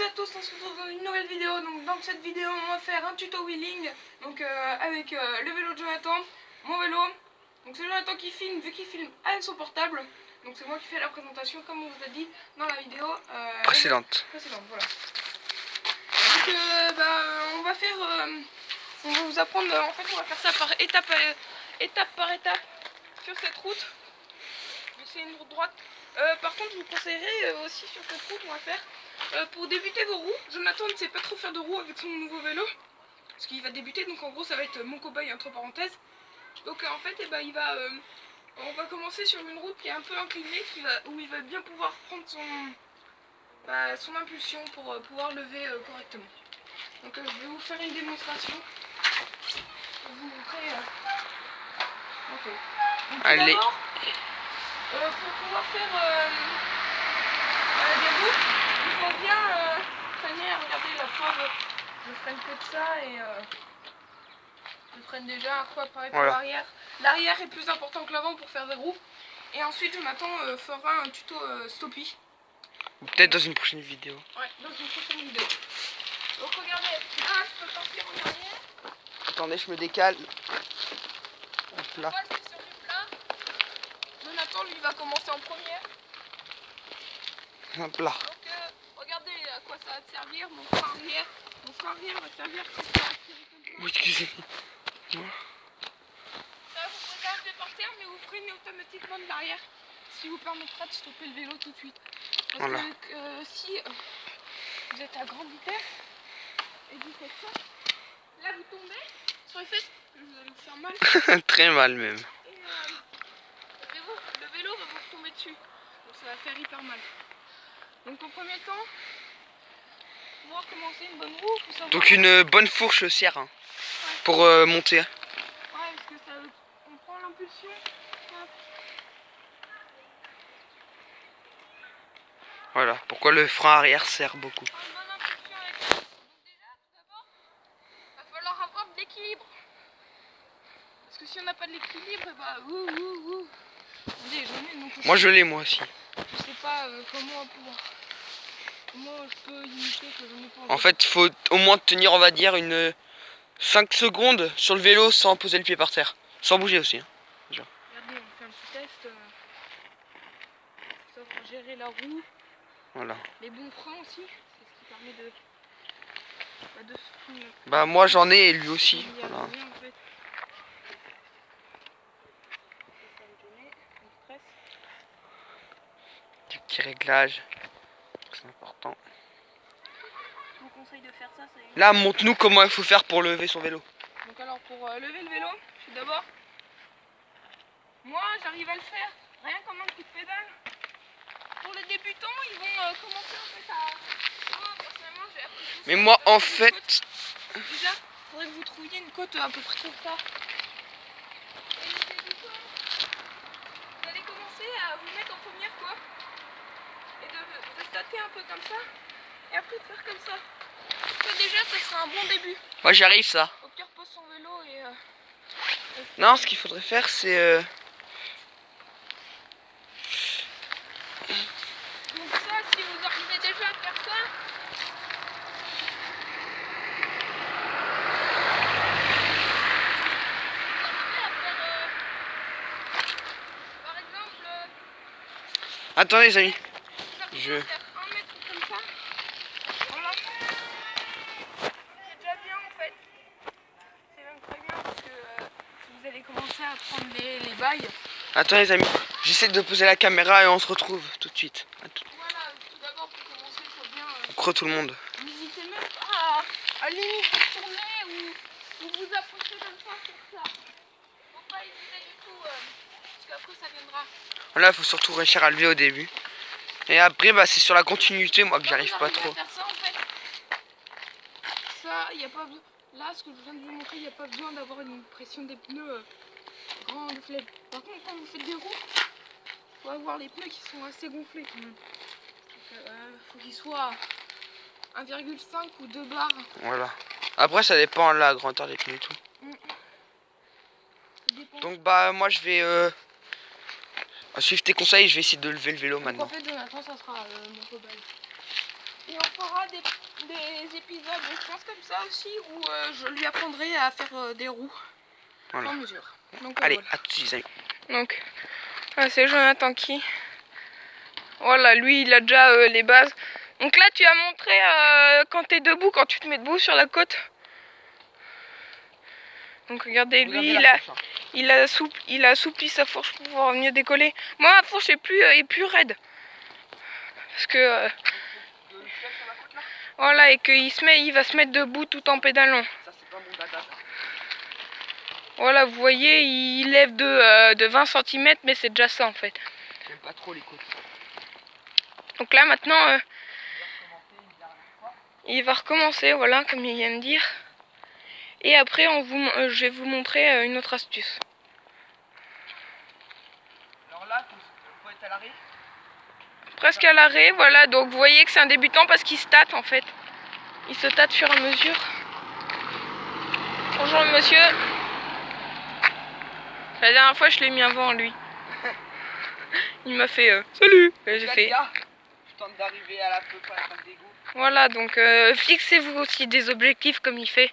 Salut à tous, on se retrouve dans une nouvelle vidéo. Donc dans cette vidéo on va faire un tuto wheeling donc avec le vélo de Jonathan, mon vélo. Donc c'est Jonathan qui filme, vu qu'il filme avec son portable. Donc c'est moi qui fais la présentation comme on vous a dit dans la vidéo précédente. Voilà. Donc on va faire, on va vous apprendre, en fait on va faire ça par étape par étape sur cette route. C'est une route droite. Par contre je vous conseillerais aussi sur cette route on va faire pour débuter vos roues. Jonathan ne sait pas trop faire de roues avec son nouveau vélo parce qu'il va débuter, donc en gros ça va être mon cobaye entre parenthèses. Donc en fait on va commencer sur une route qui est un peu inclinée, où il va bien pouvoir prendre son impulsion pour pouvoir lever correctement. Donc je vais vous faire une démonstration pour vous montrer. Ok. Donc, allez. Pour pouvoir faire des roues, il faut bien freiner. Regardez, la preuve, je freine que de ça et je freine déjà un coup pareil pour l'arrière. L'arrière est plus important que l'avant pour faire des roues. Et ensuite, Jonathan fera un tuto stoppie. Peut-être dans une prochaine vidéo. Ouais, dans une prochaine vidéo. Donc regardez, là, je peux partir en arrière. Attendez, je me décale. Hop là. Là, c'est sur du plat. Jonathan, lui, va commencer en premier. Hop là. Donc regardez à quoi ça va te servir, mon frein arrière. Mon frein arrière va te servir quand tu vas tirer comme ça. Oui, excusez-moi. Ça va vous poser par terre, mais vous freinez automatiquement de l'arrière. Ce qui vous permettra de stopper le vélo tout de suite. Parce que si vous êtes à grande vitesse et que vous faites ça, là vous tombez sur les fesses, vous allez vous faire mal. Très mal même. Et le vélo va vous retomber dessus. Donc ça va faire hyper mal. Donc en premier temps, pour pouvoir commencer une bonne roue, faut savoir... Donc une bonne fourche serre hein, pour monter. Ouais, parce que ça, on prend l'impulsion. Voilà, pourquoi le frein arrière sert beaucoup. Une bonne impulsion avec ça. Donc déjà, tout d'abord, il va falloir avoir de l'équilibre. Parce que si on n'a pas de l'équilibre, bah Attendez, j'en ai, donc moi je l'ai moi aussi. je sais pas comment je peux imiter que j'en ai pas. En fait, il faut au moins tenir, on va dire, une 5 secondes sur le vélo sans poser le pied par terre. Sans bouger aussi. Hein. Regardez, on fait un petit test. Savoir gérer la roue. Voilà. Les bons freins aussi, c'est ce qui permet de se freiner. Bah moi j'en ai et lui aussi. Voilà. En fait. Des petits réglages. C'est important. Je vous conseille de faire ça. Là, montre-nous comment il faut faire pour lever son vélo. Donc alors pour lever le vélo, tout d'abord, moi j'arrive à le faire rien qu'en un coup de pédale. Pour les débutants, ils vont commencer en fait à... Moi personnellement j'ai appris tout ça. Mais moi en fait... Déjà, il faudrait que vous trouviez une côte à peu près comme ça. Et les débutants, vous allez commencer à vous mettre en première quoi. Et de tâter un peu comme ça. Et après de faire comme ça. Ça déjà, ça sera un bon début. Moi j'y arrive ça. Au pire, pose son vélo et... Non, ce qu'il faudrait faire c'est... Donc ça, si vous arrivez déjà à faire ça... Par exemple... Attendez les amis. Faire 1 mètre comme ça. Voilà. C'est déjà bien en fait. C'est même très bien parce que si vous allez commencer à prendre les bails. Attends les amis, j'essaie de poser la caméra et on se retrouve tout de suite. Voilà, tout d'abord pour commencer, il faut bien... On croit tout le monde. N'hésitez même pas à limite tourner ou vous approcher comme ça sur ça. Faut pas hésiter du tout, parce qu'après ça viendra. Là, il faut surtout réussir à lever au début. Et après, bah, c'est sur la continuité, moi, que j'arrive pas trop. À faire ça, en fait. Ça, y a pas besoin... Là, ce que je viens de vous montrer, il n'y a pas besoin d'avoir une pression des pneus grand gonflée. Par contre, quand vous faites des roues, il faut avoir les pneus qui sont assez gonflés quand même. Faut qu'ils soient 1,5 ou 2 bars. Voilà. Après, ça dépend de la grandeur des pneus et tout. Donc, bah, moi, je vais suivre tes conseils. Je vais essayer de lever le vélo maintenant. En fait, Jonathan, ça sera mon cobaye. Et on fera des épisodes, je pense comme ça aussi, où je lui apprendrai à faire des roues voilà. en mesure. Donc, Allez, voilà. à tout de suite, les amis. Donc, c'est Jonathan qui... Voilà, lui, il a déjà les bases. Donc là, tu as montré quand tu es debout, quand tu te mets debout sur la côte. Donc regardez, lui, il a assoupli sa fourche pour pouvoir mieux décoller. Moi, ma fourche est plus raide. Parce que... voilà, et qu'il va se mettre debout tout en pédalant. Ça, c'est pas mon dada, ça. Voilà, vous voyez, il lève de 20 cm, mais c'est déjà ça en fait. J'aime pas trop les côtes. Donc là, maintenant, il va recommencer, voilà, comme il vient de dire. Et après, je vais vous montrer une autre astuce. Alors là, faut être à l'arrêt. Presque à l'arrêt, voilà, donc vous voyez que c'est un débutant parce qu'il se tâte en fait. Il se tâte au fur et à mesure. Bonjour monsieur. La dernière fois je l'ai mis avant lui. Il m'a fait salut. J'ai fait. Je tente d'arriver à la peu près à la fin de l'égout. Voilà, donc fixez-vous aussi des objectifs comme il fait.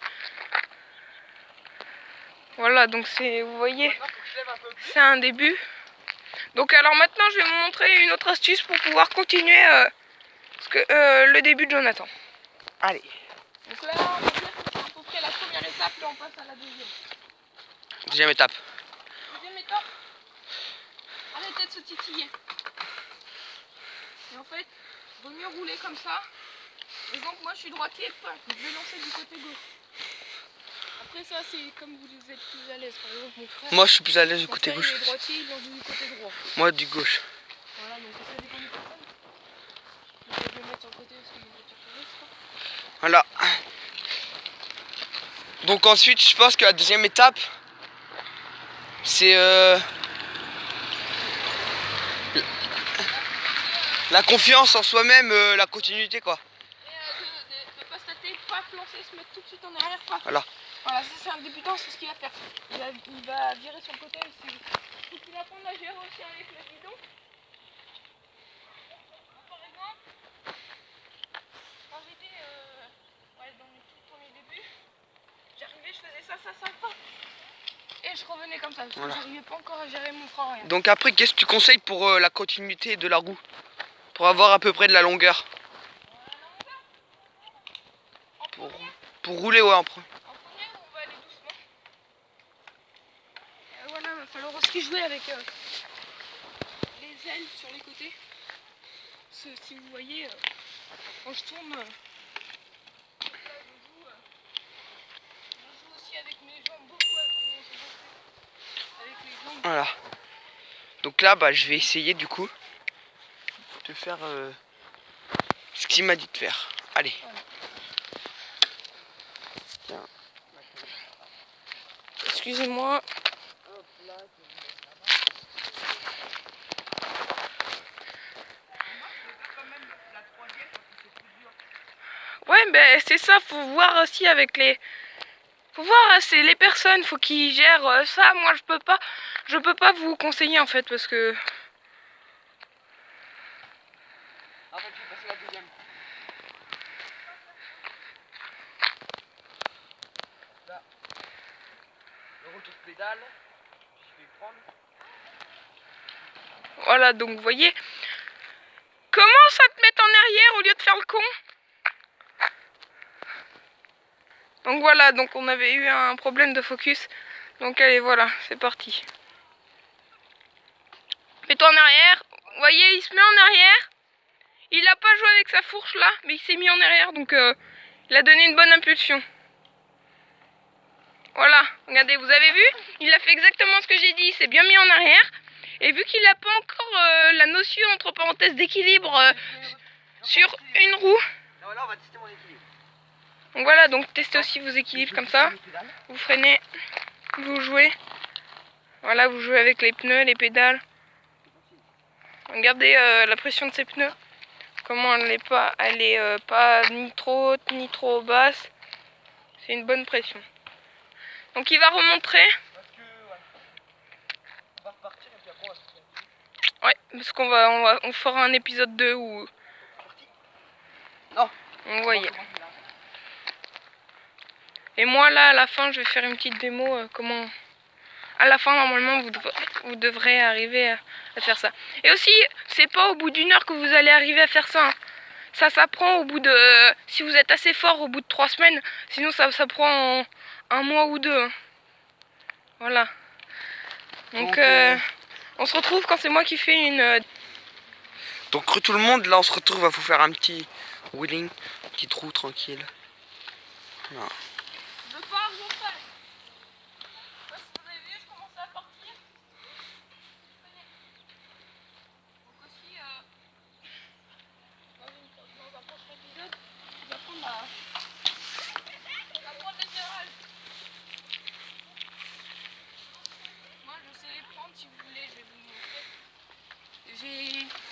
Voilà, donc vous voyez, c'est un début. Donc alors maintenant je vais vous montrer une autre astuce pour pouvoir continuer le début de Jonathan. Allez. Donc là, on va dire que c'est à peu près la première étape et on passe à la deuxième. Deuxième étape. Deuxième étape, arrêtez de se titiller. Et en fait, il vaut mieux rouler comme ça. Par exemple, moi je suis droitier, je vais lancer du côté gauche. Après ça, c'est comme vous êtes plus à l'aise. Par exemple, mon frère, moi je suis plus à l'aise du côté gauche. Il est droitier, il lance du côté droit. Moi du gauche. Voilà, donc ça dépend des personnes. Je vais le mettre sur le côté parce que mon voiture touriste. Voilà. Donc ensuite, je pense que la deuxième étape, c'est la confiance en soi-même, la continuité quoi. Et de pas se tâter, pas lancer, se mettre tout de suite en arrière, pas. Voilà. Voilà, ça c'est un débutant, c'est ce qu'il va faire. Il va virer sur le côté aussi. Il faut qu'il apprenne à gérer aussi avec le guidon. Par exemple, quand j'étais dans mes tout premiers débuts, j'arrivais, je faisais ça, et je revenais comme ça, parce que j'arrivais pas encore à gérer mon frein arrière. Donc après, qu'est-ce que tu conseilles pour la continuité de la roue? Pour avoir à peu près de la longueur? Pour rouler, ouais, en premier. En premier, on va aller doucement. Voilà, il va falloir aussi jouer avec les ailes sur les côtés. Parce que si vous voyez, quand je tourne, là, je joue aussi avec mes jambes beaucoup, avec les jambes. Voilà. Donc là, bah, je vais essayer du coup de faire ce qu'il m'a dit de faire. Allez. Voilà. Excusez-moi. Ouais, ben c'est ça, faut voir aussi avec faut voir, c'est les personnes, faut qu'ils gèrent ça. Moi, je peux pas vous conseiller en fait parce que. En fait, je vais passer la deuxième. Là, le retour de pédale, je vais prendre. Voilà, donc vous voyez. Commence à te mettre en arrière au lieu de faire le con. Donc voilà, donc on avait eu un problème de focus. Donc allez, voilà, c'est parti. Mets-toi en arrière. Vous voyez, il se met en arrière. Il n'a pas joué avec sa fourche là, mais il s'est mis en arrière, donc il a donné une bonne impulsion. Voilà, regardez, vous avez vu? Il a fait exactement ce que j'ai dit, il s'est bien mis en arrière. Et vu qu'il n'a pas encore la notion, entre parenthèses, d'équilibre sur une roue. Non, là, on va tester mon équilibre. Donc voilà, donc testez aussi vos équilibres comme ça. Vous freinez, vous jouez. Voilà, vous jouez avec les pneus, les pédales. Regardez la pression de ces pneus. Comment elle est pas ni trop haute ni trop basse. C'est une bonne pression. Donc il va remontrer. Parce que, ouais. On va repartir et puis après on va se faire. Ouais, parce qu'on on fera un épisode 2 où... Non. Vous voyez. Et moi là à la fin je vais faire une petite démo comment... À la fin normalement vous devrez arriver à faire ça. Et aussi c'est pas au bout d'une heure que vous allez arriver à faire ça. Hein. Ça s'apprend au bout de... si vous êtes assez fort au bout de 3 semaines. Sinon ça prend un mois ou 2. Hein. Voilà. Donc on se retrouve quand c'est moi qui fais une... Donc tout le monde, là on se retrouve à vous faire un petit wheeling, un petit trou tranquille. Voilà. Je pars, je fais. Parce que vous avez vu, je commence à partir. Donc aussi, dans un prochain épisode, je vais apprendre à prendre les virages. Moi, je sais les prendre si vous voulez, je vais vous montrer.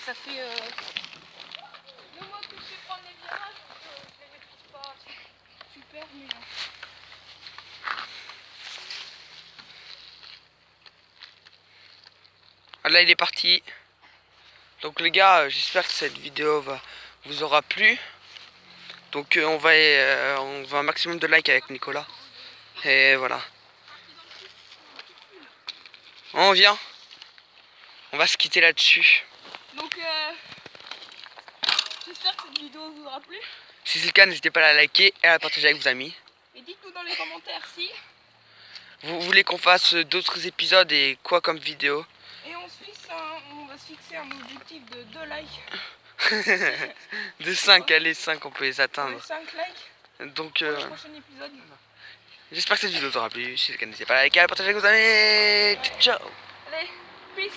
Ça fait 2 mois que je sais prendre les virages, donc je les maîtrise pas super, mais... Ah, là il est parti. Donc les gars, j'espère que cette vidéo vous aura plu. Donc on va un maximum de likes avec Nicolas. Et voilà. On vient. On va se quitter là-dessus. Donc j'espère que cette vidéo vous aura plu. Si c'est le cas, n'hésitez pas à la liker et à la partager avec vos amis. Et dites-nous dans les commentaires si... Vous voulez qu'on fasse d'autres épisodes et quoi comme vidéo? Et on va se fixer un objectif de 2 likes. De 5, allez 5 on peut les atteindre. 5 likes Donc pour le prochain épisode. j'espère que cette vidéo vous aura plu. Si c'est le cas, n'hésitez pas à la liker et à la partager avec vos amis. Ciao. Allez, peace.